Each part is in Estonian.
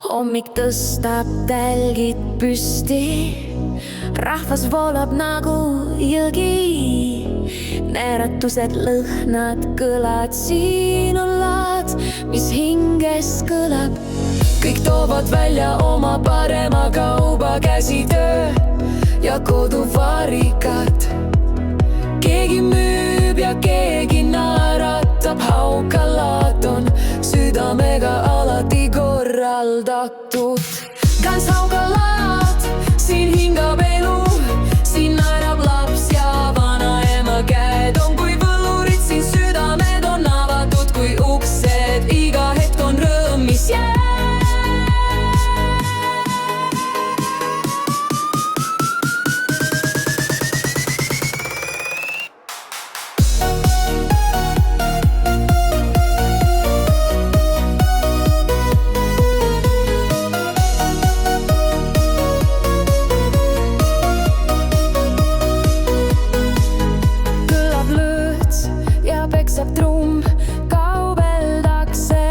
Hommik tõstab tälgid püsti, rahvas voolab nagu jõgi. Neeratused, lõhnad, kõlad, siin on laad, mis hinges kõlab. Kõik toovad välja oma parema kauba, käsitöö ja koduvarikad. Keegi müüb ja keegi naeratab, haukalaat on südamega alati korraldatud. Kans haukalaat, siin hingab elu, siin naerab laps ja vanaema käed on kui võlurid, siin südamed on avatud kui uksed, iga hetk on rõõm, mis jääb. Peksab trumm, kaubeldakse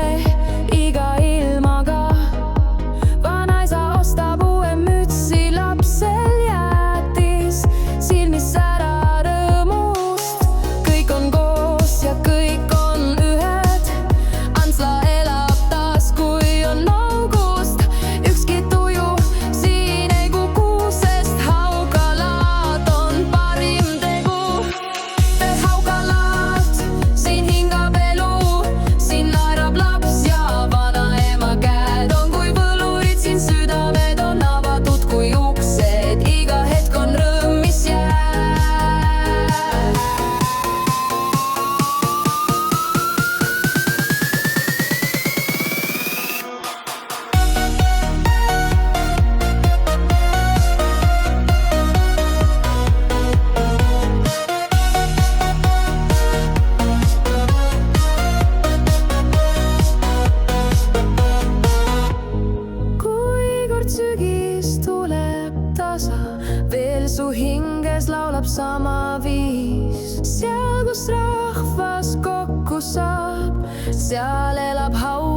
iga ilmaga. Vanaisa ostab uue mütsi, lapsel jäätis silmis ära rõõmust. Kõik on koos ja kõik on ühed. Antsla elab taas, kui on august. Ükski tuju siin ei kuku, sest haukalaat on parim tegu. Haukalaat, siin hingab elu, siin naerab laps ja vanaema käed on kui võlurid, siin südamed on avatud kui uksed, iga hetk on rõõm, mis jääb. Kui kord sügis tuleb tasa, veel su hinges laulab sama viis. Seal, kus rahvas kokku saab, seal elab haukalaat.